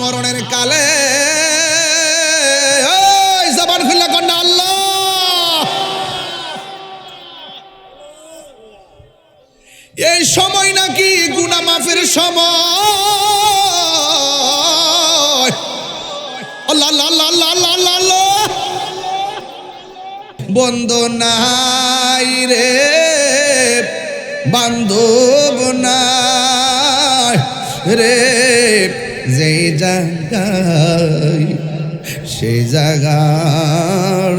মরণের কালে ওই জবান খুলে কন্যা আল্লাহ, এই সময় নাকি গুনাহ মাফের সময়। আল্লাহ আল্লাহ আল্লাহ আল্লাহ আল্লাহ আল্লাহ। বন্ধু নাই রে বান্ধব নাই রে, যেই জায়গায় সেই জায়গার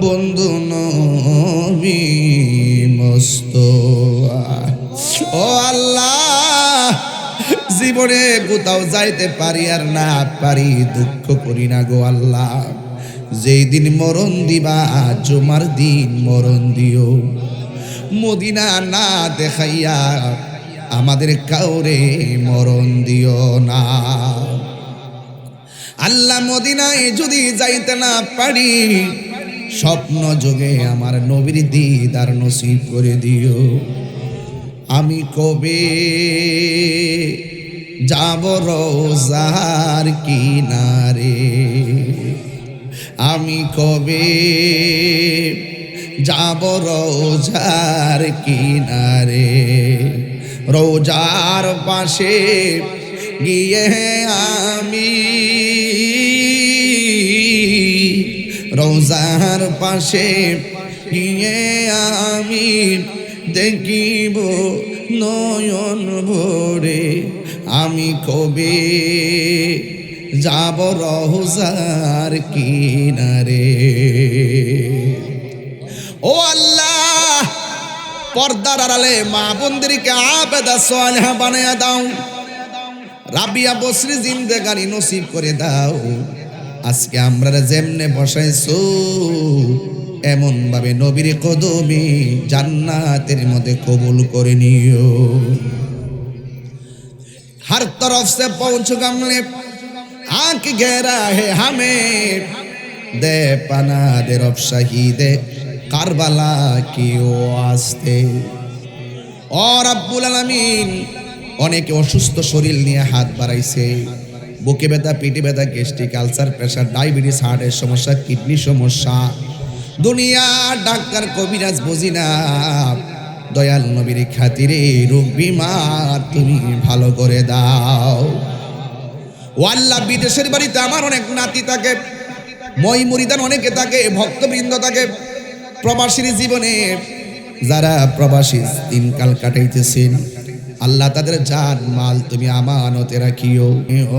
বন্ধু নবী মোস্তফা। ও আল্লাহ, জীবনে কোথাও যাইতে পারি আর না পারি দুঃখ করি না গো আল্লাহ। যেই দিন মরণ দিবা জুমার দিন মরণ দিও, মদিনা না দেখাইয়া আমাদের কাউরে মরণ দিও না আল্লাহ। মদিনায় যদি যাইতে না পারি, স্বপ্ন যোগে আমার নবীর দিদার নসিব করে দিও। আমি কবে যাব রোজার কিনারে, আমি কবে যাব রোজার কিনারে, রোজার পাশে গিয়ে আমি রোজার পাশে গিয়ে আমি দেখিব নয়ন ভরে। আমি কবে যাব রোজার কিনারে। ও আল্লাহ, পর্দার আড়ালে মা বোনদেরকে আবেদা সালেহা বানায়া দাও, রাবিয়া বসরি জিন্দেগানি নসিব করে দাও। আজকে আমরা যেমনে বসাইছো এমন ভাবে নবীর কদমে জান্নাতের মধ্যে কবুল করে নিও। हर तरफ से पहुंच गमले आंख घेरा है हमें, दे पना दे रब शहीदे কারবালা কি ওয়াস্তে। ও রব্বুল আলামিন, অনেকে অসুস্থ শরীর নিয়ে হাত বাড়াইছে, বুকে ব্যথা, পিঠে ব্যথা, গ্যাস্ট্রিক, আলসার, প্রেসার, ডায়াবেটিস, হার্টের সমস্যা, কিডনি সমস্যা, দুনিয়া ডাক্তার কবিরাজ বুঝি না, দয়াল নবীর খাতিরে রোগ বিমার তুমি ভালো করে দাও। ও আল্লাহ, বিদেশের বাড়িতে আমার অনেক নাতি থাকে, মই মুরিদান অনেকে থাকে, ভক্তবৃন্দ থাকে, প্রবাসীর জীবনে যারা প্রবাসী দিনকাল কাটাইতেছেন, আল্লাহ তাদের জান মাল তুমি আমানতে রাখিও।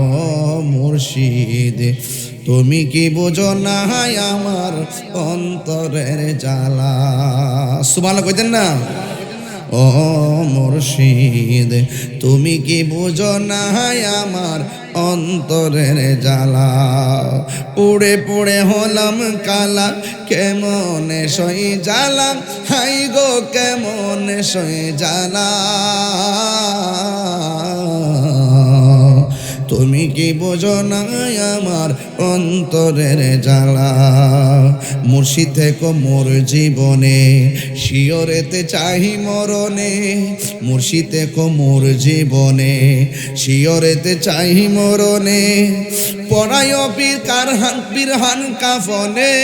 ও মুর্শিদ, তুমি কি বোঝো না আমার অন্তরের জ্বালা। সুবহানাল্লাহ কইতেন না? ও মুর্শিদ, তুমি কি বোঝো না আমার অন্তরের জ্বালা। পুড়ে পুড়ে হলাম কালা, কেমন সই জ্বালা, হাই গো কেমন সই জ্বালা। তুমি কি বোঝো না আমার অন্তরের জ্বালা। মুর্শিদ থেকো মোর জীবনে, শিয়রেতে চাহি মরণে। মুর্শিদ থেকো মোর জীবনে, শিয়রেতে চাহি মরণে। পরায় পীর কারহান পীরহান কাফনে,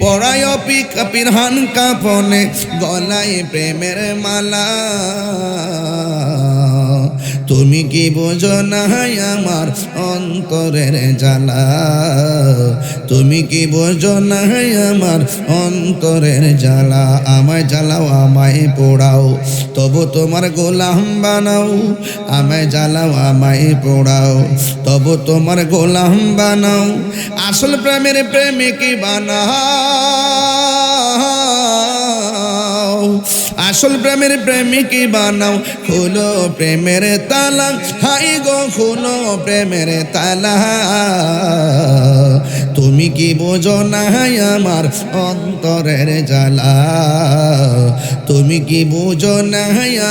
পরায় পীরহান কাফনে, গলায় প্রেমের মালা। তুমি কি বোঝো না আমার অন্তরের জ্বালা। তুমি কি বোঝো না আমার অন্তরের জ্বালা। আমায় জ্বালাও আমায় পোড়াও, তবু তোমার গোলাম বানাও। আমায় জ্বালাও আমায় পোড়াও, তবু তোমার গোলাম বানাও। আসল প্রেমের প্রেমিক বানাও, আসল প্রেমের প্রেমিক বানাও। খুলো প্রেমের তালা, হাই গো খুলো প্রেমের তালা। তুমি কি বোঝো না আমার অন্তরের জ্বালা। তুমি কি বোঝো না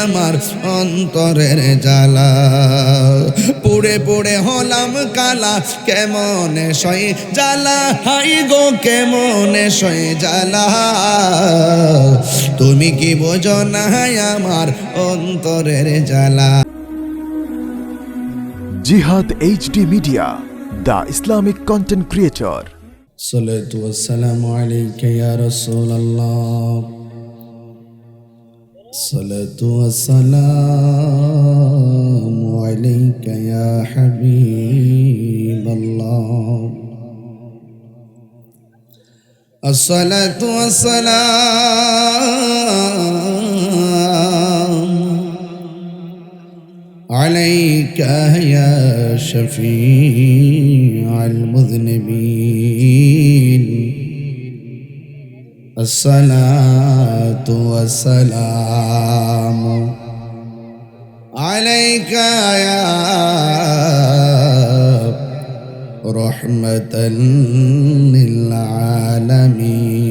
আমার অন্তরের জ্বালা। পুড়ে পুড়ে হলাম কালা, কেমন সই জ্বালা, হাই গো কেমন সই জ্বালা। তুমি কি বোঝো না আমার অন্তরের জ্বালা। জিহাদ HD media, the Islamic content creator. সালাতু ওয়াসসালামু আলাইকা ইয়া রাসূলুল্লাহ, সালাতু ওয়াসসালামু আলাইকা ইয়া হাবিবাল্লাহ, আসসালাতু ওয়াসসালামু আলাইকা ইয়া শাফিআল মুযনিবিন, আসসালাতু ওয়াসসালামু আলাইকা ইয়া রাহমাতাল লিল আলামিন।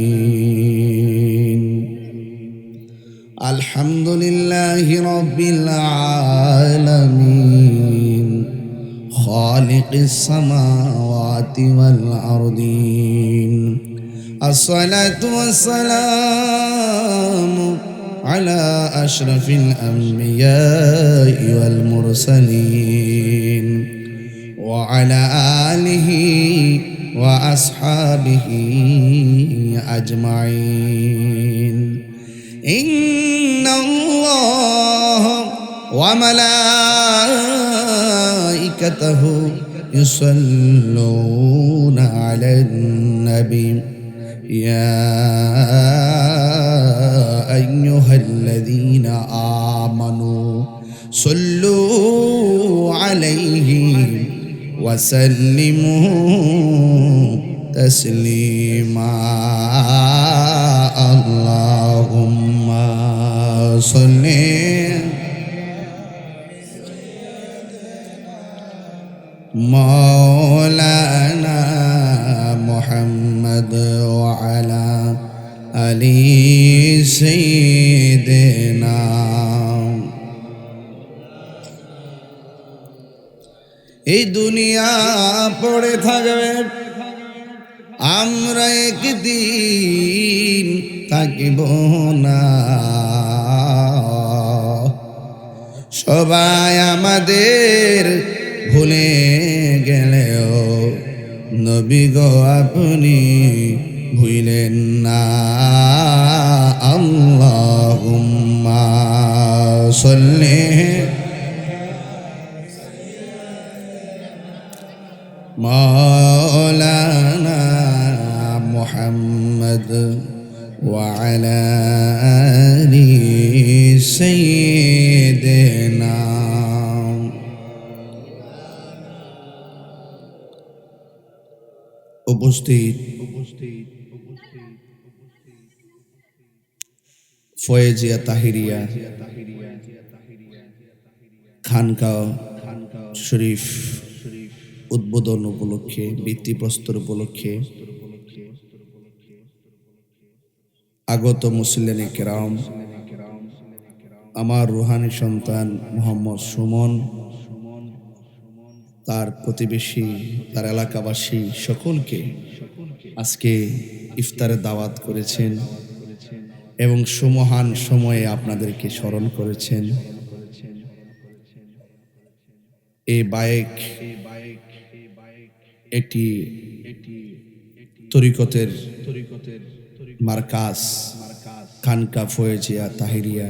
আলহামদুলিল্লাহি রাব্বিল আলামিন, খালিকিস সামাওয়াতি ওয়াল আরদিন। আসসালাতু ওয়াসসালামু আলা আশরাফিল আমবিয়াই ওয়াল মুরসালিন ওয়া আলা আলিহি ওয়া আসহাবিহি আজমাইন। ইন্নাল্লাহা ওয়া মালাইকাতাহু ইউসাল্লুনা আলান নবী ইয়া আইয়ুহাল্লাযীনা আমানু সাল্লু আলাইহি ওয়া সাল্লিমু তাসলিমা। আল্লাহুম্মা সাল্লি মাওলানা মুহাম্মদ ওয়া আলা আলি সাইয়্যিদিনা। এই দুনিয়া পড়ে থাকবে, আমরা একদিন থাকিব না। সবাই আমাদের ভুলে গেলেও নবী গো আপনি ভুলেন না। আল্লাহুম্মা সাল্লি মাওলানা মুহাম্মদ ওয়া আলা আলি সাইয়্যিদিনা। উপস্থিত ফয়েজিয়া তাহিরিয়া খানকাহ শরীফ উদ্বোধন উপলক্ষে, ভিত্তিপ্রস্তর উপলক্ষে আগত মুসল্লিনে কেরাম, আমার রুহানি সন্তান মোহাম্মদ সুমন, তার প্রতিবেশী, তার এলাকাবাসী সকলকে আজকে ইফতারে দাওয়াত করেছেন এবং সুমহান সময়ে আপনাদেরকে স্মরণ করেছেন। এই বাইক একটি তরিকতের মারকাজ খানকা ফয়েজিয়া তাহিরিয়া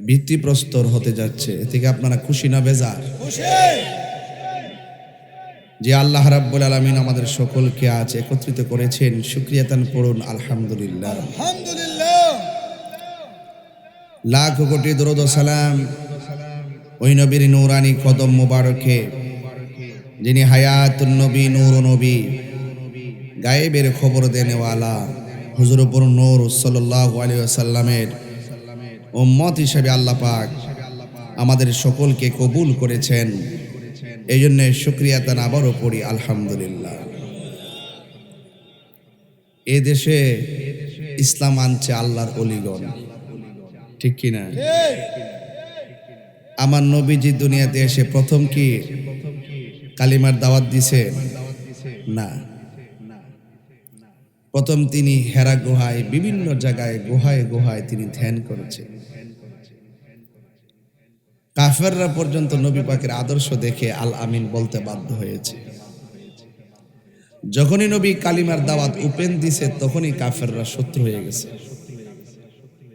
ভিত্তিপ্রস্তর হতে যাচ্ছে। এ থেকে আপনারা খুশি না বেজার? যে আল্লাহ রাব্বুল আলামিন আমাদের সকলকে আজ একত্রিত করেছেন, শুকরিয়া তান পড়ুন আলহামদুলিল্লাহ। লাখ কোটি দরুদ ও সালাম ওই নবীর নূরানি কদম মুবারকে, যিনি হায়াতুন নবী, নূর নবী, গায়েবের খবর দেনেওয়ালা হুজুরপুর নূর সাল্লাল্লাহু আলাইহি ওয়াসাল্লামের উম্মত হিসেবে আল্লাহ পাক আমাদের সকলকে কবুল করেছেন। এই জন্য শুকরিয়া তান আবারও পড়ি আলহামদুলিল্লাহ। এ দেশে ইসলাম আনছে আল্লাহর ওলিগণ, ঠিক কিনা? আমার নবীজি দুনিয়াতে এসে প্রথম কি কালিমার দাওয়াত দিছে? না, প্রথম তিনি হেরা গুহায়, বিভিন্ন জায়গায় গুহায় গুহায় তিনি ধ্যান করেছেন। কাফেররা পর্যন্ত নবী পাকের আদর্শ দেখে আল আমিন বলতে বাধ্য হয়েছে। যখনই নবী কালিমার দাওয়াত ওপেন দিছে তখনই কাফেররা শত্রু হয়ে গেছে।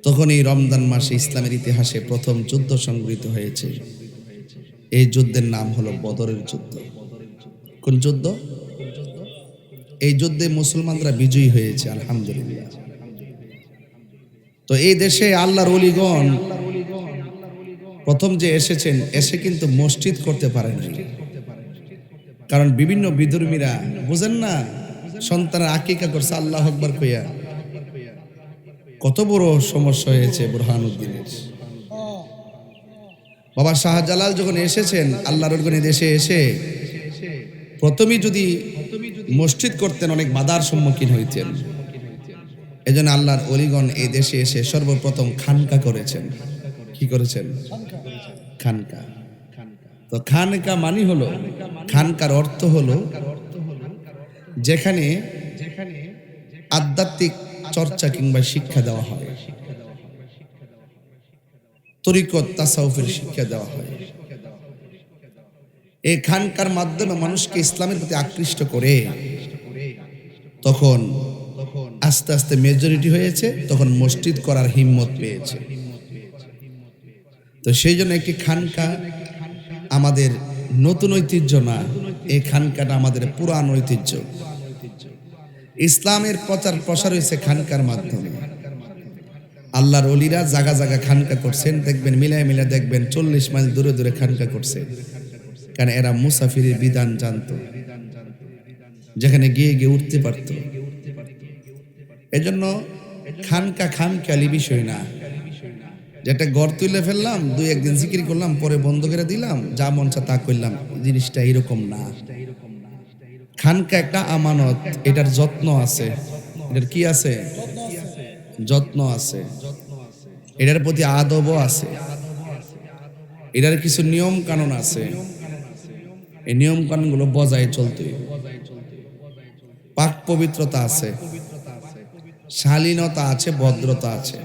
তখনই রমজান মাসে ইসলামের ইতিহাসে প্রথম যুদ্ধ সংঘটিত হয়েছে। এই যুদ্ধের নাম হলো বদরের যুদ্ধ। কোন যুদ্ধ? এই যুদ্ধে মুসলমানরা বিজয়ী হয়েছে, আলহামদুলিল্লাহ। তো এই দেশে আল্লাহর ওলিগণ প্রথম যে এসেছেন, এসে কিন্তু মসজিদ করতে পারেননি। কারণ বিভিন্ন বিধর্মীরা বুঝেন না, সন্তানের আকিকা করছে আল্লাহু আকবার কইয়া। কত বড় সমস্যা হয়েছে বুরহানুদ্দিনের। বাবা শাহজালাল যখন এসেছেন আল্লাহর ওলিগণ দেশে এসে প্রথমেই যদি মসজিদ করতেন অনেক বাধার সম্মুখীন হইতেন। এজন্য আল্লাহর ওলিগণ এই দেশে এসে সর্বপ্রথম খানকা করেছেন। কি করেছেন? খানকা। তো খানকা মানে হলো, খানকার অর্থ হলো যেখানে আধ্যাত্মিক চর্চা কিংবা শিক্ষা দেওয়া হয়, তরিকত তাসাউফের শিক্ষা দেওয়া হয়। এই খানকার মাধ্যমে মানুষকে ইসলামের প্রতি আকৃষ্ট করে তখন আস্তে আস্তে মেজরিটি হয়েছে, তখন মসজিদ করার হিম্মত পেয়েছে। তো সেই জন্য একটি খানকা আমাদের নতুন ঐতিহ্য না, এই খানকাটা আমাদের পুরান ঐতিহ্য। ইসলামের প্রচার প্রসার হয়েছে খানকার মাধ্যমে। আল্লাহর ওলিরা জায়গা জায়গা খানকা করছেন, দেখবেন মিলায় মিলায় দেখবেন 40 মাইল দূরে দূরে খানকা করছে। কারণ এরা মুসাফিরের বিধান জানতো, যেখানে গিয়ে গিয়ে উঠতে পারত। এজন্য খানকা খামখেয়ালি বিষয় না, যেটা ঘর তুলে ফেললাম, 2-1 দিন জিকির করলাম, পরে বন্ধ করে দিলাম, যা মন চা তা করলাম, জিনিসটা এরকম না। খানকা একটা আমানত, এটার যত্ন আছে। এটার কি আছে? যত্ন আছে। এটার প্রতি আদবও আছে। এটার কিছু নিয়ম কানুন আছে। এই নিয়ম কানুনগুলো বজায় চলতে, পাক পবিত্রতা আছে, শালীনতা আছে, ভদ্রতা আছে।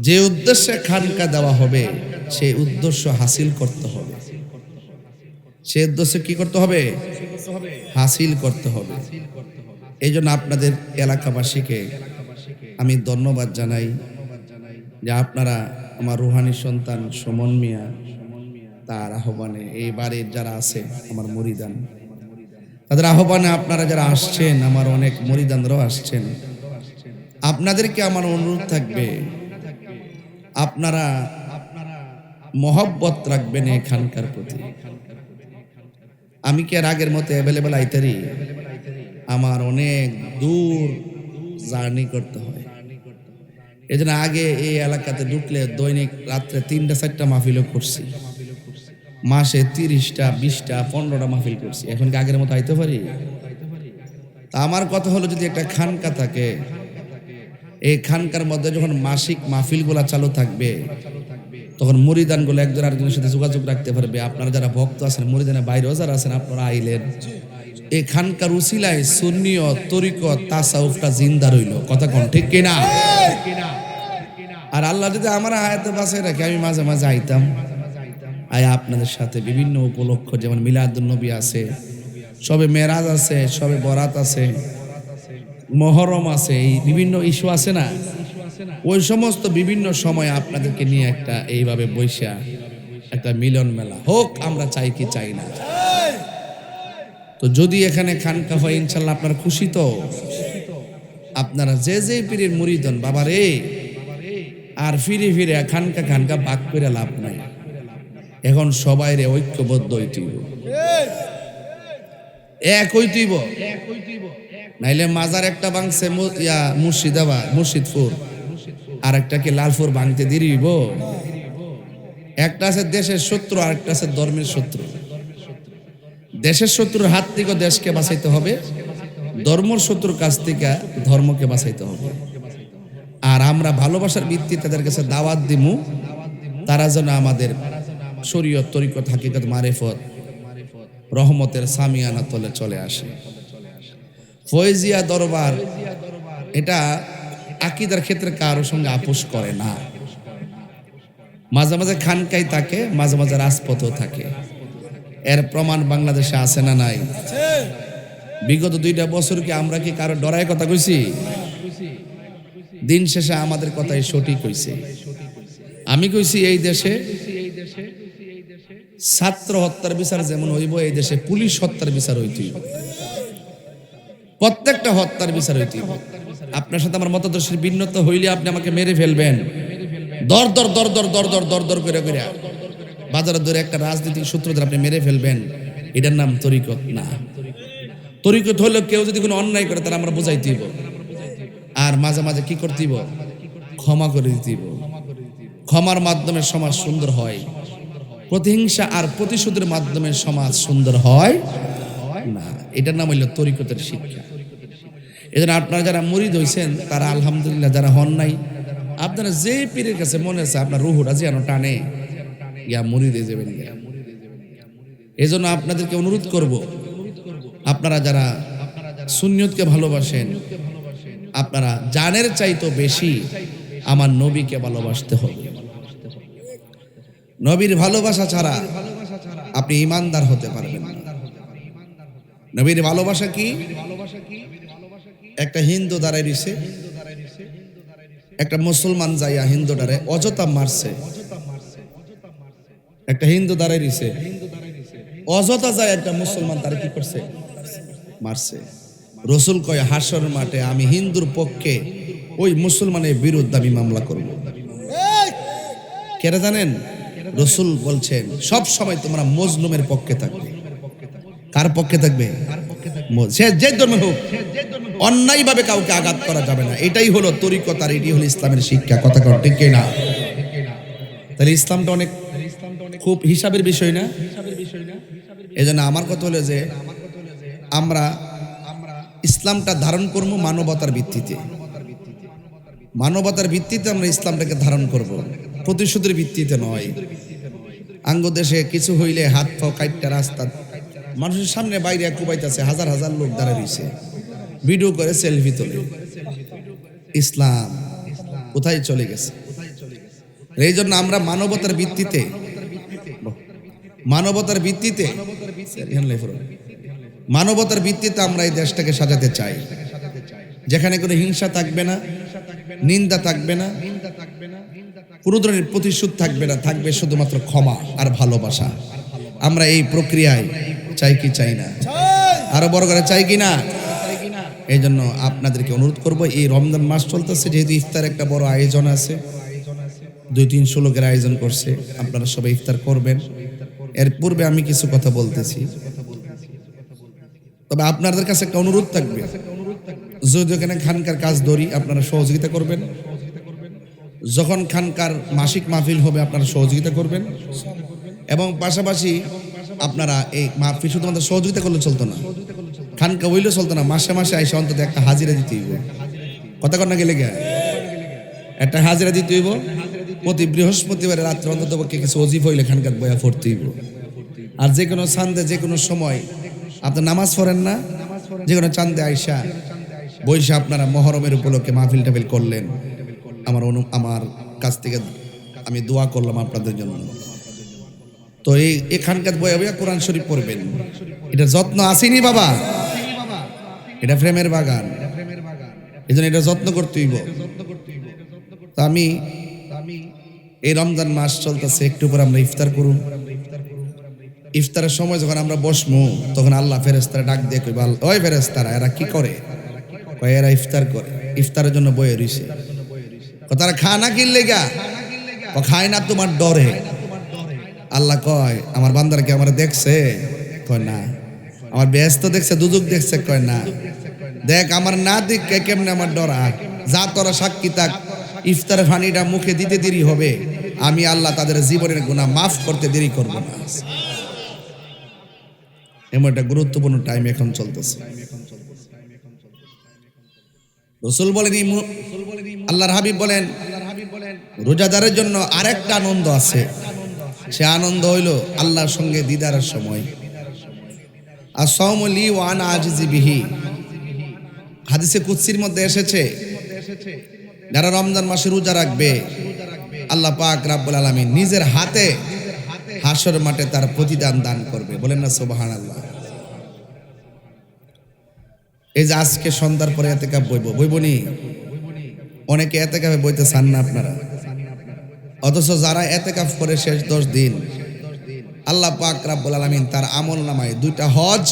যে উদ্দেশ্যে খানকা দেওয়া হবে সেই উদ্দেশ্য হাসিল করতে হবে। সে উদ্দেশ্য কি করতে হবে? হাসিল করতে হবে। এই জন্য আপনাদের এলাকাবাসীকে আমি ধন্যবাদ জানাই যে আপনারা আমার রুহানি সন্তান সুমন মিয়া তার আহ্বানে, এই বাড়ির যারা আছে আমার মুরিদান, তাদের আহ্বানে আপনারা যারা আসছেন, আমার অনেক মুরিদানরাও আসছেন, আপনাদেরকে আমার অনুরোধ থাকবে আপনারা মহব্বত রাখবেন এই খানকার প্রতি। আমি কি আর আগের মতো অ্যাভেলেবেল আইতারি? আমার অনেক দূর জার্নি করতে হয়। এই জন্য আগে এই এলাকাতে ঢুকলে দৈনিক রাত্রে 3টা-4টা মাহফিলও করছি, মাসে 30টা 20টা 15টা মাহফিল করছি। এখন কি আগের মতো আইতে পারি? তা আমার কথা হলো, যদি একটা খানকা থাকে, এই খানকার মধ্যে যখন মাসিক মাহফিলগুলা চালু থাকবে, তখন মুরিদানগুলো একজন আরেকজনের সাথে যোগাযোগ রাখতে পারবে। আপনারা যারা ভক্ত আছেন, মুরিদানের বাইরেও যারা আছেন, আপনারা আইলেন, এই খানকার উসিলায় সুন্নিয়ত, তরিকত, তাসাউফটা জিন্দা রইল। কথা কোন ঠিক কিনা? আর আল্লাহ যদি আমার হায়াতে বাঁচায় রাখে, আমি মাঝে মাঝে আইতাম, আপনাদের সাথে বিভিন্ন উপলক্ষ, যেমন মিলাদুন নবী আছে, সবে মেরাজ আছে, সবে বরাত আছে, মহরম আছে, এই বিভিন্ন ইস্যু আছে না, ওই সমস্ত বিভিন্ন সময় আপনাদেরকে নিয়ে একটা এইভাবে বৈশা একটা মিলন মেলা হোক, আমরা চাই কি চাই না? তো যদি এখানে খানকা হয়, ইনশাল্লাহ আপনারা খুশি তো? আপনারা যে যে পীরের মুরিদন বাবা রে, আর ফিরে ফিরে খানকা খানকা ভাগ করে লাভ নাই। এখন সবাই রে ঐক্যবদ্ধ হইতেইব, এক হইতেইব। নাইলে মাজার একটা ভাঙছে মুর্শিদাবাদ, মুর্শিদপুর, আর একটাকে লালপুর ভাঙতে দিরিব। একটা আছে দেশের শত্রু, আর একটা আছে ধর্মের শত্রু। দেশের শত্রুর হাত থেকে দেশকে বাঁচাইতে হবে, ধর্মের শত্রুর কাছ থেকে ধর্মকে বাঁচাইতে হবে। আর আমরা ভালোবাসার ভিত্তিতে তাদের কাছে দাওয়াত দিমু, তারা যেন আমাদের শরীয়ত, তরিকত, হাকিকত, মারিফত, রহমতের সামিয়ানা তলে চলে আসে। ফয়জিয়া দরবার এটা আকীদার ক্ষেত্রে কারোর সঙ্গে আপোষ করে না। মাঝে মাঝে খানকাই থাকে, মাঝে মাঝে রাজপথও থাকে। এর প্রমাণ বাংলাদেশে আছে না নাই? বিগত 2টা বছর কি আমরা কি কারো ডরায় কথা কইছি? দিন শেষে আমাদের কথাই সঠিক হইছে। আমি কইছি এই দেশে ছাত্র হত্যার বিচার যেমন হইব, এই দেশে পুলিশ হত্যার বিচার হইতে হইব। প্রত্যেকটা হত্যার বিচার হইতে হইব। আপনার সাথে আমার মতাদর্শের ভিন্নতা হইলে আপনি আমাকে মেরে ফেলবেন, দর দর দর দর দর দর দর দর করে করে বাজারে ধরে একটা রাজনৈতিক সূত্র ধরে আপনি মেরে ফেলবেন, এটার নাম তরিকত না। তরিকত হলো কেউ যদি কোনো অন্যায় করে তাহলে আমরা বুঝাই দিব, আর মাঝে মাঝে কি করতে দিব? ক্ষমা করে দিতে দিব। ক্ষমার মাধ্যমে সমাজ সুন্দর হয়, প্রতিহিংসা আর প্রতিশোধের মাধ্যমে সমাজ সুন্দর হয় না। এটার নাম হইল তরিকতের শিক্ষা। এজন্য আপনারা যারা মুরিদ হইছেন তারা আলহামদুলিল্লাহ, যারা হন নাই আপনারা যে পীরের কাছে মনে আছে আপনার রুহুটা যেন টানে ইয়া মুরিদ হয়ে যাবেন। এজন্য আপনাদেরকে অনুরোধ করব, আপনারা যারা সুন্নিয়তকে ভালোবাসেন আপনারা জানের চাইতো বেশি আমার নবীকে ভালোবাসতে হবে। নবীর ভালোবাসা ছাড়া আপনি ইমানদার হতে পারবেন না। নবীর ভালোবাসা কি? একটা হিন্দু দাঁড়ায় দিছে, একটা মুসলমান যাইয়া হিন্দুটারে অযথা মারছে। একটা হিন্দু দাঁড়ায় দিছে, অযথা যায় একটা মুসলমান তারে কি করছে? মারছে। রসুল কয় হাসর মাঠে আমি হিন্দুর পক্ষে ওই মুসলমানের বিরুদ্ধে আমি মামলা করব। কেন জানেন? রসুল বলছেন সব সময় তোমরা মজলুমের পক্ষে থাকবে। কার পক্ষে থাকবে? সে যে ধর্মের হোক, অন্যায় ভাবে কাউকে আঘাত করা যাবে না। এটাই হলো তরিকত, আর এটি হলো ইসলামের শিক্ষা। কথা কর ঠিক না? তাহলে ইসলামটা অনেক খুব হিসাবের বিষয় না? এজন্য আমার কথা হলো যে আমরা ইসলামটা ধারণ করবো মানবতার ভিত্তিতে। মানবতার ভিত্তিতে আমরা ইসলামটাকে ধারণ করব, প্রতিশোধের ভিত্তিতে নয়। আঙ্গ দেশে কিছু হইলে হাত পা কাইটটা রাস্তা মানুষের সামনে বাইরে কুবাইতেছে, হাজার হাজার লোক দাঁড়িয়ে রয়েছে, ভিডিও করে সেলফি তোলে। ইসলাম কোথায় চলে গেছে? এই জন্য আমরা মানবতার ভিত্তিতে মানবতার ভিত্তিতে আমরা এই দেশটাকে সাজাতে চাই, যেখানে কোনো হিংসা থাকবে না, নিন্দা থাকবে না, কোনো ধরনের প্রতিশোধ থাকবে না, থাকবে শুধুমাত্র ক্ষমা আর ভালোবাসা। আমরা এই প্রক্রিয়ায় চাই কি চাই না? আরো বড় করে চাই কি না? এই জন্য আপনাদেরকে অনুরোধ করব, এই রমজান মাস চলতেছে, যেহেতু ইফতার একটা বড় আয়োজন আছে, 2-300 লোকের আয়োজন করছে, আপনারা সবাই ইফতার করবেন। এর পূর্বে আমি কিছু কথা বলতেছি, তবে আপনাদের কাছে একটা অনুরোধ থাকবে, যদি এখানে খানকার কাজ ধরি আপনারা সহযোগিতা করবেন। যখন খানকার মাসিক মাহফিল হবে আপনারা সহযোগিতা করবেন, এবং পাশাপাশি আপনারা এই মাহফিল শুধুমাত্র সহযোগিতা করলে চলতো না, খানকা হইলে চলতো না, মাসে মাসে আইসা অন্তত একটা হাজিরা দিতে হইব। কথা কর না গেলে গা একটা হাজিরা দিতে হইব। প্রতি বৃহস্পতিবারে রাত্রে অন্তত পক্ষে কিছু অজিফ হইলে খানকার বয়া পড়তে হইব। আর যে কোনো চান্দে যে কোনো সময় আপনার নামাজ পড়েন না, যে কোনো চান্দে আইসা বৈশা আপনারা মহরমের উপলক্ষে মাহফিল টাফিল করলেন, আমার কাছ থেকে আমি দোয়া করলাম আপনাদের জন্য। তো এখানকার বয়া বয়া কোরআন শরীফ পড়বেন, এটা যত্ন আসেনি বাবা, এটা প্রেমের বাগান, এই জন্য এটা যত্ন করতে হইব। তো আমি এই রমজান মাস চলতেছে, একটু পর আমরা ইফতার করুন। ইফতারের সময় যখন আমরা বসবো তখন আল্লাহ ফেরেশতারা ডাক দিয়ে কইবা, ওই ফেরেশতারা এরা কি করে? কয় এরা ইফতার করে, ইফতারের জন্য বয়ে রইছে। তারা খা না কিনলে গা খায় না তোমার ডরে। আল্লাহ কয় আমার বান্দারা কি আমার দেখছে? কয় না। আমার ব্যস্ত দেখছে, দুদুক দেখছে? কয় না। দেখ আমার না দেখ কেমনে আমার ডরা, যা তোরা সাক্ষী থাক, ইফতারের পানিটা মুখে দিতে দেরি হবে, আমি আল্লাহ তাদের জীবনের গুনাহ মাফ করতে দেরি করব না। এমন একটা গুরুত্বপূর্ণ টাইম এখন চলতেছে। রাসূল বলেন, আল্লাহর হাবিব বলেন, রোজাদারের জন্য আরেকটা আনন্দ আছে, সে আনন্দ হইল আল্লাহর সঙ্গে দিদারের সময়। আস-সাওমু লি ওয়া আনা আজিজি বিহি, হাদিসে কুদসির মধ্যে এসেছে, যারা রমজান মাসে রোজা রাখবে আল্লাহ পাক রাব্বুল আলামিন নিজের হাতে হাসর মাঠে তার প্রতিদান দান করবে। বলেন না সুবহানাল্লাহ। এই যে আজকে সন্ধ্যার পরে এতেকাফ বইবনি, অনেকে এতেকাফে বইতে চান না আপনারা, অথচ যারা এতেকাফ করে শেষ 10 দিন আল্লাহ পাক রাব্বুল আলামিন তার আমল নামায় 2টা হজ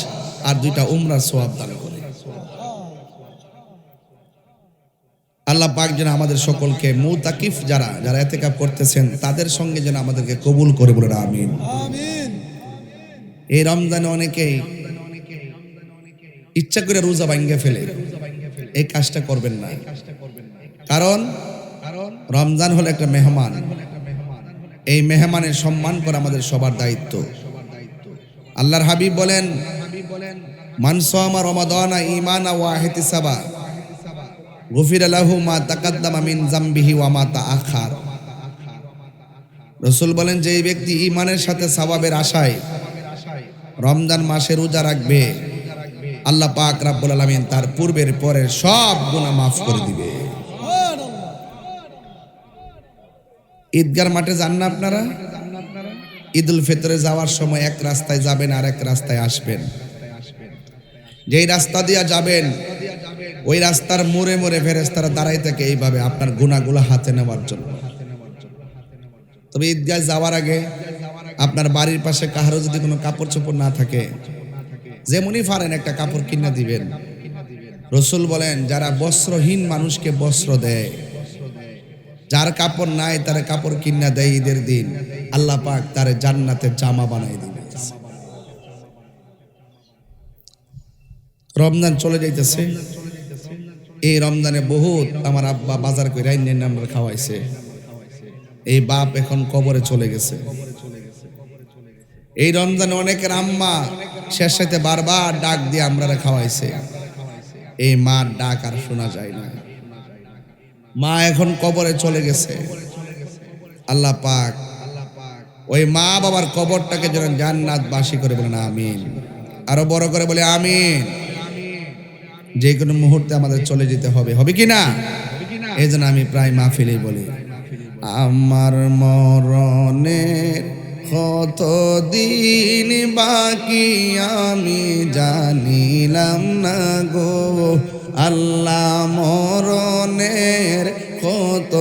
আর 2টা উমরার সওয়াব দান করে। আল্লাহ পাক যেন আমাদের সকলকে মুতাকিফ যারা এতেকাফ করতেছেন তাদের সঙ্গে যেন আমাদেরকে কবুল করে, বলেন আমিন। এই রমজানে অনেকেই ইচ্ছা করে রোজা ভাঙ্গে ফেলে, এই কাজটা করবেন না। কারণ রমজান হলো একটা মেহমান, এই মেহমানের সম্মান করা আমাদের সবার দায়িত্ব। আল্লাহর হাবিব বলেন, মান সামা রমাদানা ঈমানা ওয়া ইহতিসাবা গুফিরা লাহু মা তাকাদ্দামা মিন যামবিহি ওয়া মা তাআখার। রাসূল বলেন, যে ব্যক্তি ঈমানের সাথে সওয়াবের আশায় রমজান মাসে রোজা রাখবে, আল্লাহ পাক রাব্বুল আলামিন তার পূর্বের পরের সব গুনাহ মাফ করে দিবে। ঈদগার মাঠে যান না আপনারা? ঈদুল ফিতরে যাওয়ার সময় এক রাস্তায় যাবেন আর এক রাস্তায় আসবেন। যেই রাস্তা দিয়ে যাবেন ওই রাস্তার মোড়ে মোড়ে ফেরেশতারা দাঁড়াই থাকে এইভাবে আপনার গুনাহগুলো হাতে নেওয়ার জন্য। তবে ঈদগায় যাওয়ার আগে আপনার বাড়ির পাশে কাহারও যদি কোনো কাপড় চোপড় না থাকে, যেমনই পারেন একটা কাপড় কিনে দিবেন। রাসূল বলেন, যারা বস্ত্রহীন মানুষকে বস্ত্র দেয়, যার কাপড় নাই তার কাপড় কিনা দেয়, ঈদের দিন আল্লাহ পাক তার জান্নাতে জামা বানাই দিবে। রমজান চলে যাইতেছে, এই রমজানে বহুত আমার আব্বা বাজার করে আইনের আমরা খাওয়াইছে। এই বাপ এখন কবরে চলে গেছে। এই রমজানে অনেকের আম্মা শেষ সাথে বারবার ডাক দিয়ে আমরা খাওয়াইছে। এই মার ডাক আর শোনা যায় না। মা এখন কবরে চলে গেছে। আল্লাহ পাক ওই মা বাবার কবরটাকে যেন জান্নাতবাসী করে, বলেন আমিন। আরো বড় করে বলে আমিন। যে কোনো মুহূর্তে আমাদের চলে যেতে হবে, হবে কি না? এই জন্য আমি প্রায় মাহফিলেই বলি, আমার মরণের কত দিন বাকি আমি জানিলাম না গো আল্লাহ, মরণের কত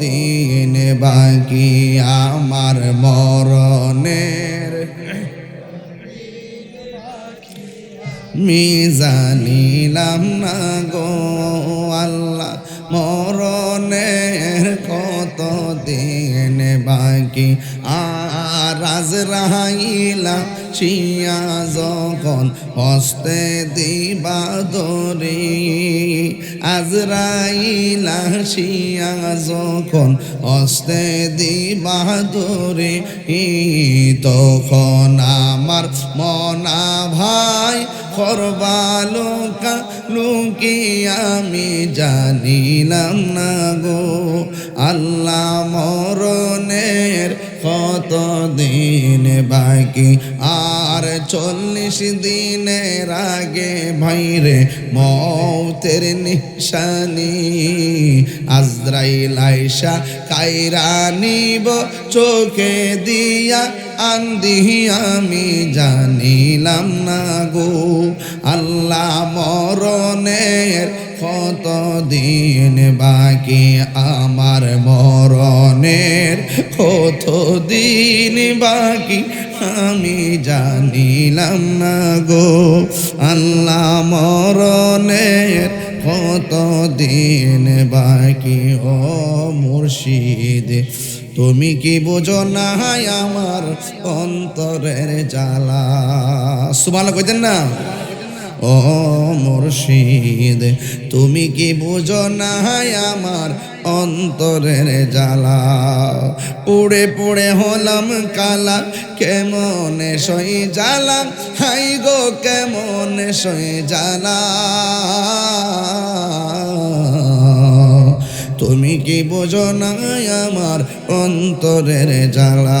দিন বাকি আমার মরণের আমি জানিলাম না গো আল্লাহ, মরণের কত দিন বাকি। আর আজরাইলা শিয়া যখন হস্তে দিবা দরি, আজরাইলা শিয়া যখন হস্তে দিবা দরি, তখন আমার মনা ভাই করবালুকা লুকি আমি জানিলাম না গো আল্লাহ, মরণের কত দিন বাকি। আর 40 দিনের আগে ভাইরে মৌতের নিশানি, আজরাইল আইসা কাইরা নিব চোখে দিয়া আন্দি আমি জানিলাম না গো আল্লাহ, মরণের কত দিন বাকি আমার মরণের কত দিন বাকি আমি জানিলাম না গো আল্লাহ, মরণের কত দিন বাকি। ও মুর্শিদ তুমি কি বুঝো না আমার অন্তরের জ্বালা? সুবহানাল্লাহ কইতেন না? ও মুর্শিদ তুমি কি বুঝো না আমার অন্তরের জ্বালা? পুড়ে পুড়ে হলাম কালা, কেমনে সই জ্বালা, হাই গো কেমনে সই জ্বালা। তুমি কি বোঝো না আমার অন্তরের জ্বালা?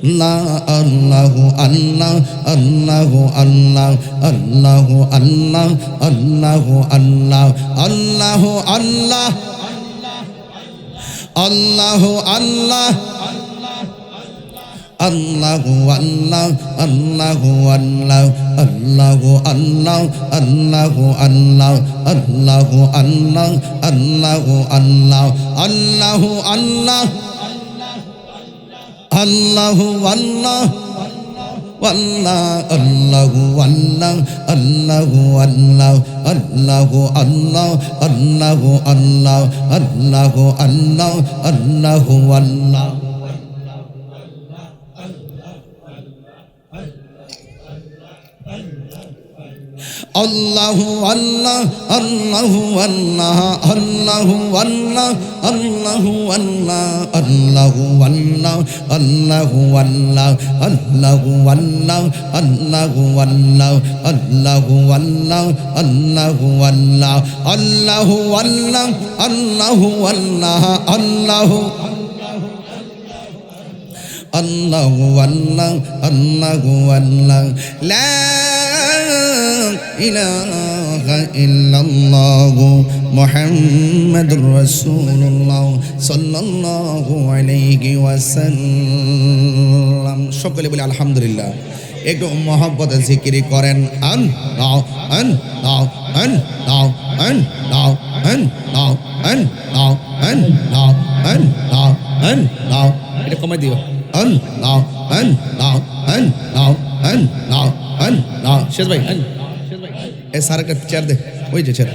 আল্লাহ আল্লাহ আল্লাহ আল্লাহ আল্লাহ আল্লাহ আল্লাহ আল্লাহ আল্লাহ আল্লাহ আল্লাহ আল্লাহ আল্লাহু আল্লাহ আল্লাহু আল্লাহ আল্লাহু আল্লাহ আল্লাহু আল্লাহ আল্লাহু আল্লাহ আল্লাহু আল্লাহ আল্লাহু আল্লাহ আল্লাহু আল্লাহ আল্লাহু আল্লাহ আল্লাহু আল্লাহ আল্লাহু আল্লাহ আল্লাহু আল্লাহ আল্লাহু আল্লাহ আল্লাহু আল্লাহ Allahu Allah Allahu Allah Allahu Allah Allahu Allah Allahu Allah Allahu Allah Allahu Allah Allahu Allah Allahu Allah Allahu Allah Allahu Allah Allahu Allah Allahu Allahu Allah Allahu Allah La ilaha illallah Muhammadur Rasulullah sallallahu alayhi wasallam সকলে বলি আলহামদুলিল্লাহ একটু মহব্বতে জিকির করেন আন নাও আন নাও আন নাও আন নাও আন নাও আন নাও আন নাও আন নাও আন নাও এটা কমাই দিও আন নাও আন নাও আন নাও আন নাও আন নাও শেষ ভাই আন এ সারকে চেয়ার দে ওই যে চেয়ার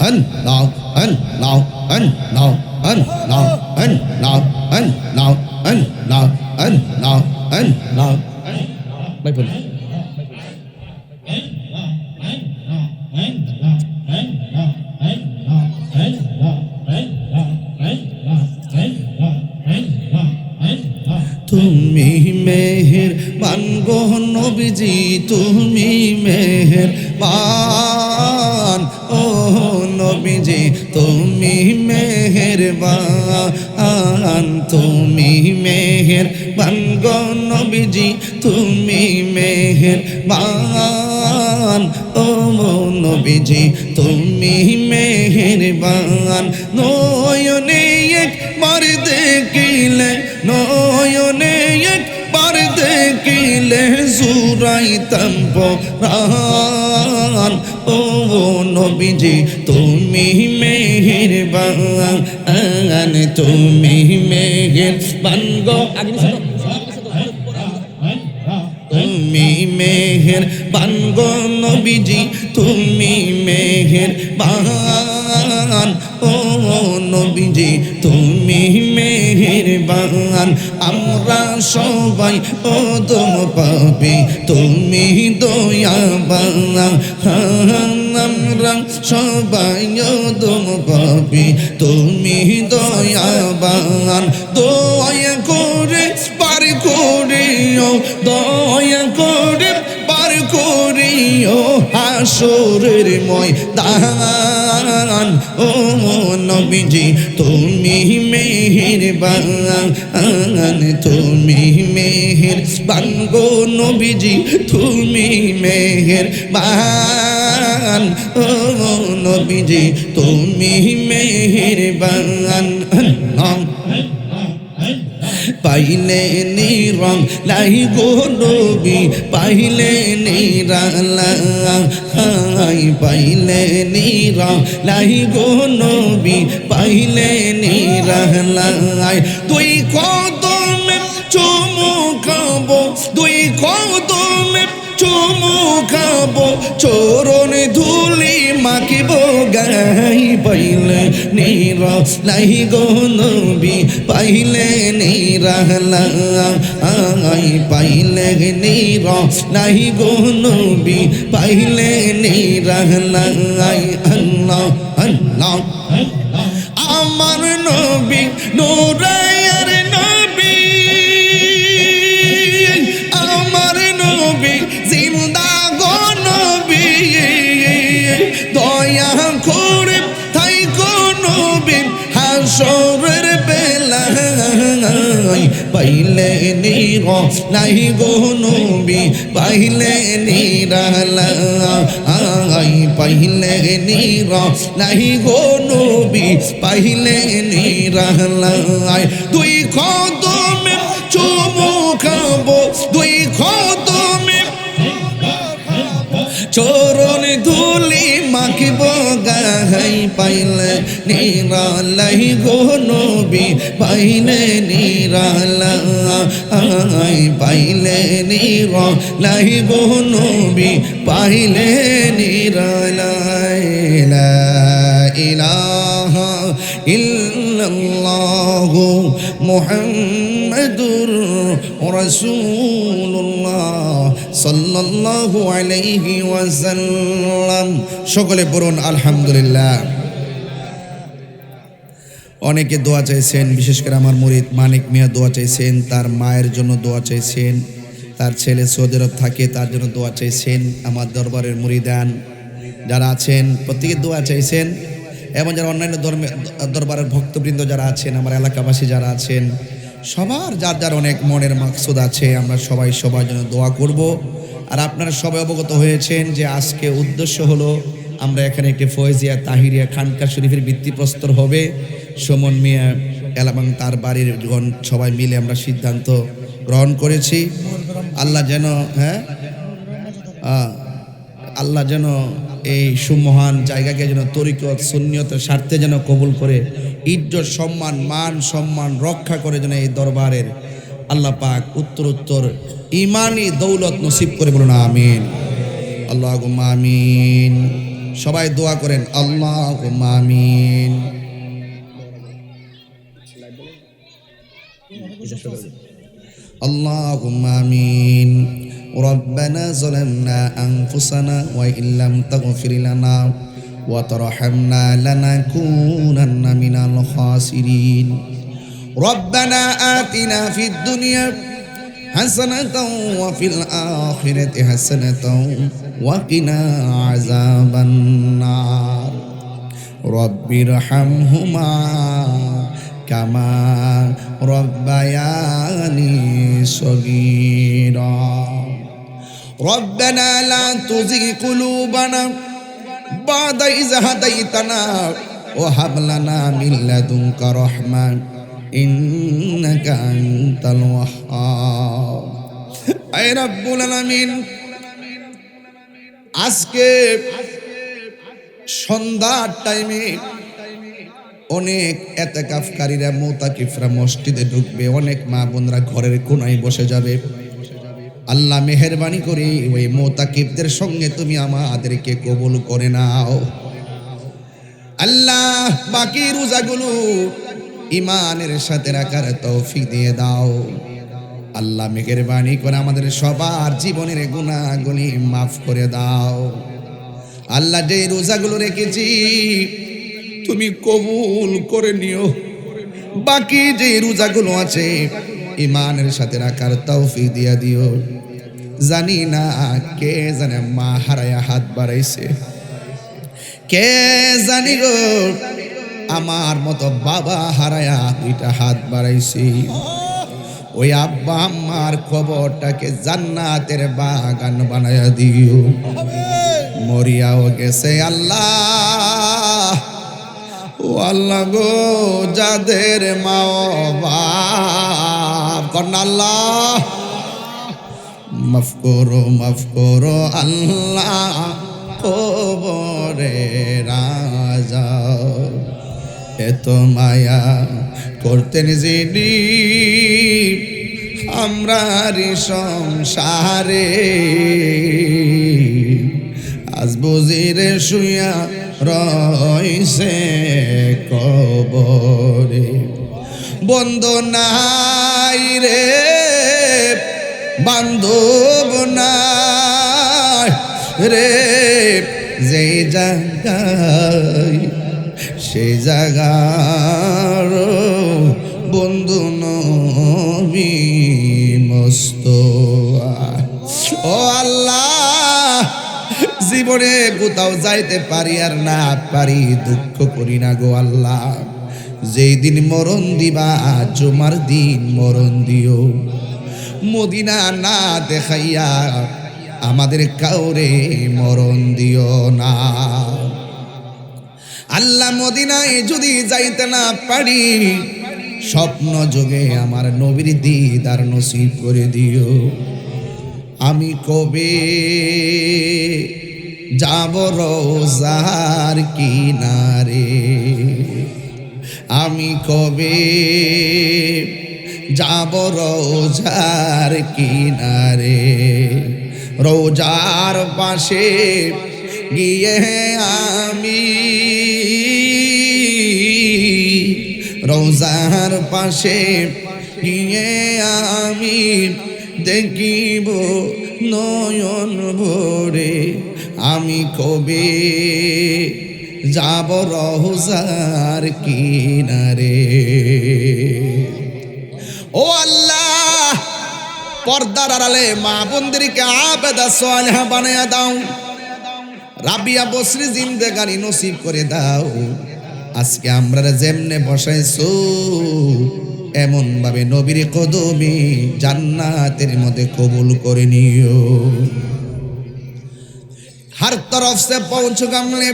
আন নাও আন নাও আন নাও আন নাও আন নাও আন নাও আন নাও আন নাও আন নাও ভাই বল তুমি মেহেরবান গো নবীজি তুমি মেহেরবান ও নবীজি তুমি মেহেরবান তুমি মেহেরবান গো নবীজি তুমি মেহেরবান ও নবীজি তুমি মেহেরবান নয়নে একবার দেখিলে নয়নে একবার দেখিলে জুরাইতাম পরাণ ও নবীজি তুমি মেহেরবান তুমি মেহেরবান গো তুমি মেহেরবান গো নবীজি তুমি মেহেরবান ও নবীজি তুমি মেহেরবান আমরা সবাই ওদম পাপী তুমি দয়াবান আমরা সবাই ওদম পাপী তুমি দয়াবান দয়া করে পার করিও দয়া করে পার করিও হাসরের ময়দান ও নবীজি তুমি মেহেরবান তুমি মেহেরবান গো নবীজি তুমি মেহেরবান ও নবীজি তুমি মেহেরবান পাইলে নিরং লাই গো নবী পাইলে নিরালাই পাইলে নিরং লাই গো নবী পাইলে নিরালাই তুই কদমে চুমু খাবো তুই কদমে চুমু খাবো চরণ ধুলি মাখিব গাই পাইলে নিরালাই গো নবী পাইলে নিরালাই পাইলে নিরালাই গো নবী পাইলে নিরালাই আল্লাহ আল্লাহ আমার নবী নূরায়ের নবী আমার নবী জিন্দা গো নবী দয়া করে তাই গো নবী হাসরের বেলায় পাইলে নিরালাই গো নবী পাইলে নিরালাই পাইলে নিরালাই গো নবী পাইলে নিরালাই দুই কদমে চুমু খাবো দুই কদমে চরণ ধুলি মাখিব গাই পাইলে নিরালাই গো নবী পাইলে নিরালাই পাইলে নিরালাই গো নবী পাইলে নিরালাই লা ইলাহা ইল্লাল্লাহু মুহাম্মাদুর রাসূলুল্লাহ সাল্লাল্লাহু আলাইহি ওয়াসাল্লাম। সকলে পড়ুন আলহামদুলিল্লাহ। অনেকে দোয়া চাইছেন, বিশেষ করে আমার মুরিদ মানিক মিয়া দোয়া চাইছেন, তার মায়ের জন্য দোয়া চাইছেন, তার ছেলে সৌদি আরব থাকে তার জন্য দোয়া চাইছেন। আমার দরবারের মুরিদান যারা আছেন প্রত্যেকে দোয়া চাইছেন, এবং যারা অন্যান্য দরবারের ভক্তবৃন্দ যারা আছেন, আমার এলাকাবাসী যারা আছেন, সবার যার যার অনেক মনের মাকসুদ আছে, আমরা সবাই সবার জন্য দোয়া করব। আর আপনারা সবাই অবগত হয়েছেন যে আজকে উদ্দেশ্য হলো আমরা এখানে একটি ফয়েজিয়া তাহিরিয়া খানকা শরীফের ভিত্তিপ্রস্তর হবে। সুমন মিয়া এবং তার বাড়ির সবাই মিলে আমরা সিদ্ধান্ত গ্রহণ করেছি। আল্লাহ যেন আল্লাহ যেন এই সুমহান জায়গাকে যেন তরিকত সুন্নিয়তের স্বার্থে যেন কবুল করে, ইজ্জত সম্মান মান সম্মান রক্ষা করে যেন এই দরবারের আল্লাহ পাক উত্তর ইমানি দৌলত নসিব করে, বলুন আমিন। আল্লাহুম্মা আমিন। সবাই দোয়া করেন আল্লাহুম্মা আমিন। আল্লাহুম্মা আমিন। ربنا ظلمنا أنفسنا وإن لم تغفر لنا وترحمنا لنكونن من الخاسرين ربنا آتنا في الدنيا حسنة وفي الآخرة حسنة وقنا عذاب النار رب ارحمهما كما ربياني صغيرا ربنا لا تزغ قلوبنا بعد إذ هديتنا وهب لنا من لدنك رحمة إنك أنت الوهاب أي رب العالمين। আজকে সন্ধ্যার টাইমে অনেক এতেকাফকারীরা মুতাকিফরা মসজিদে ঢুকবে, অনেক মা বোনরা ঘরের কোনায় বসে যাবে। আল্লাহ মেহেরবানি করে ওই মুতাকিফদের সঙ্গে তুমি আমাদেরকে কবুল করে নাও। আল্লাহ বাকি রোজাগুলো ইমানের সাথে রাখার তৌফিক দিয়ে দাও। আল্লাহ মেহেরবানি করে আমাদের সবার জীবনের গুনাহগুলি মাফ করে দাও। আল্লাহ যে রোজাগুলো রেখেছি তুমি কবুল করে নিও। বাকি যে রোজাগুলো আছে ইমানের সাথে রাখার তৌফিক দিয়া দিও। জানি না কে জানে মা হারায়া হাত বাড়াইছে, কে জানি গো আমার মতো বাবা হারায়া দুইটা হাত বাড়াইছি। ওই আব্বা আম্মার কবরটাকে জান্নাতের বাগান বানায়া দিও। মরিয়াও গেছে আল্লাহ, ও আল্লাহ গো যাদের মা বাপ কন্যা আল্লাহ মাফ করো আল্লাহ কবরে রাজা। এত মায়া করতেন যিনি আমরারি সংসারে, আজ বুঝিরে শুয়া রইছে কবরে। বন্ধু নাই রে বান্ধব নাই রে, যে জায়গায় সে জায়গার বন্ধু নবী মোস্তফা। ও আল্লাহ জীবনে কোথাও যাইতে পারি আর না পারি দুঃখ করি না গো আল্লাহ, যেই দিন মরণ দিবা জুমার দিন মরণ দিও। মদিনা না দেখাইয়া আমাদের কাউরে মরণ দিও না। আল্লাহ মদিনায় যদি যাইতে না পারি, স্বপ্ন যোগে আমার নবীর দিদার নসিব করে দিও। আমি কবে যাব রোজার কিনারে, আমি কবে যাব রোজার কিনারে, রোজার পাশে গিয়ে আমি, রোজার পাশে গিয়ে আমি দেখিব নয়ন ভরে, আমি কবে যাব রোজার কিনারে। ও আল্লাহ, পর্দার আড়ালে মা বোনদেরকে আবেদা সালেহা বানায়া দাও, রাবিয়া বসরি জিন্দেগানি নসিব করে দাও। আজকে আমরা যেমনে বসাইছো এমন ভাবে নবীর কদমে জান্নাতের মধ্যে কবুল করে নিও। हर तरफ से पहुंच गमले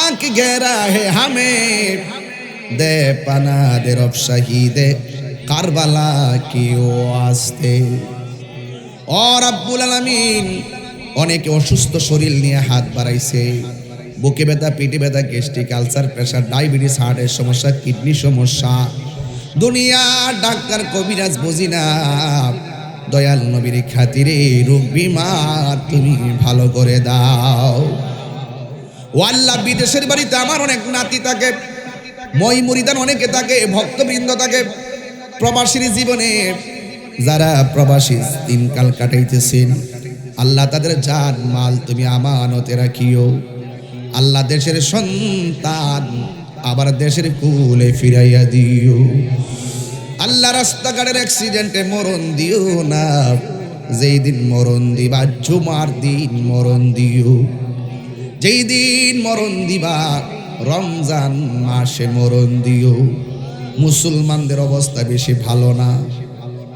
आंख गहरा है हमें, दे पना दे रब शहीदे কারবালা কি ওয়াস্তে। ও রব্বুল আলামিন, অনেকে অসুস্থ শরীর নিয়ে হাত বাড়াইছে, বুকে ব্যথা, পিঠে ব্যথা, গ্যাস্ট্রিক, আলসার, প্রেসার, ডায়াবেটিস, হার্টের সমস্যা, কিডনি সমস্যা, দুনিয়া ডাক্তার কবিরাজ বুঝি না, দয়াল নবীর খাতিরে রোগ বিমার তুমি ভালো করে দাও। ও আল্লাহ, বিদেশের বাড়িতে আমার অনেক নাতি থাকে, মই মুরিদান অনেকে থাকে, ভক্তবৃন্দ থাকে, প্রবাসীর জীবনে যারা প্রবাসী দিনকাল কাটাইতেছেন, আল্লাহ তাদের জান মাল তুমি আমানতে রাখিও। আল্লাহ দেশের সন্তান আবার দেশের কুলে ফিরাইয়া দিও। আল্লাহ রাস্তাঘাটের অ্যাক্সিডেন্টে মরণ দিও না, যেই দিন মরণ দিবা জুমার দিন মরণ দিও। যেই দিন মরণ দিবা রমজান মাসে মরণ দিও। মুসলমানদের অবস্থা বেশি ভালো না,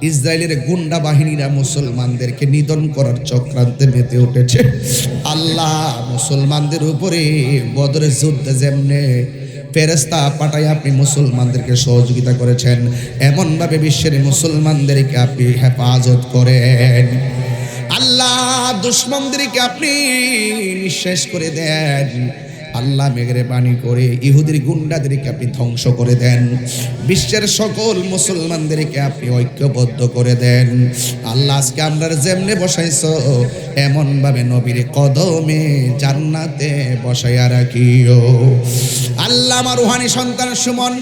ইসরায়েলের গুন্ডা বাহিনীরা মুসলমানদেরকে নিধন করার চক্রান্তে মেতে উঠেছে। আল্লাহ মুসলমানদের উপরে বদরের যুদ্ধে যেমনে ফেরেশতা পাঠায় আপনি মুসলমানদেরকে সহযোগিতা করেছেন, এমনভাবে বিশ্বের মুসলমানদেরকে আপনি হেফাজত করেন। আল্লাহ দুশ্মনদেরকে আপনি নিঃশেষ করে দেন। আল্লাহ মেহেরবানি করে ইহুদির গুন্ডাদেরকে আপনি ধ্বংস করে দেন। বিশ্বের সকল মুসলমানদেরকে আপনি ঐক্যবদ্ধ করে দেন। আল্লাহ আজকে আমরা যেমনে বসাইছো এমনভাবে নবীর কদমে জান্নাতে বসাইয়া রাখিও। আল্লাহ আমার রুহানি সন্তান সুমন,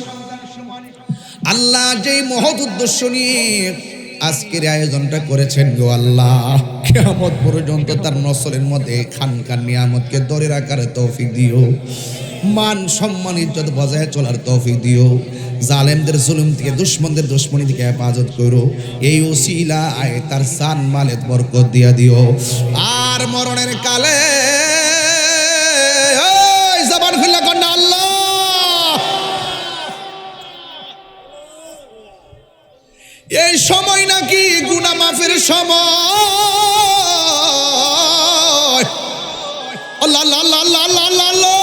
আল্লাহ যেই মহৎ উদ্দেশ্য নিয়ে আজকের আয়োজনটা করেছেন গো আল্লাহ, কিয়ামত পর্যন্ত তার নসলের মধ্যে খানকার নিয়ামতকে ধরে রাখার তৌফিক দিও। মান সম্মান ইজ্জত বজায় চলার তৌফিক দিও। জালেমদের জুলুম থেকে, দুশ্মনদের দুশ্মনী থেকে হেফাজত করো। এই ওসিলায় তার জান মালে বরকত দিয়া দিও। আর মরণের কালে ওই জবান খুলে কন্যা আল্লাহ, এই সময় নাকি গুনাহ মাফের সময়। আল্লাহ আল্লাহ আল্লাহ আল্লাহ আল্লাহ আল্লাহ।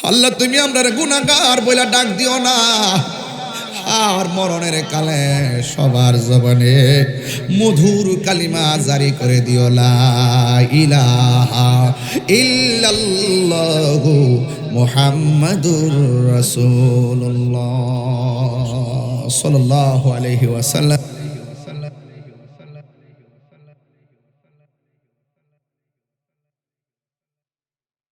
আল্লাহ তুমি আমরা গুনাহগার বইলা ডাক দিও না। আর মরণের কালে সবার জবানে মধুর কালিমা জারি করে দিও, লা ইলাহা ইল্লাল্লাহু মুহাম্মাদুর রাসূলুল্লাহ সাল্লাল্লাহু আলাইহি ওয়াসাল্লাম।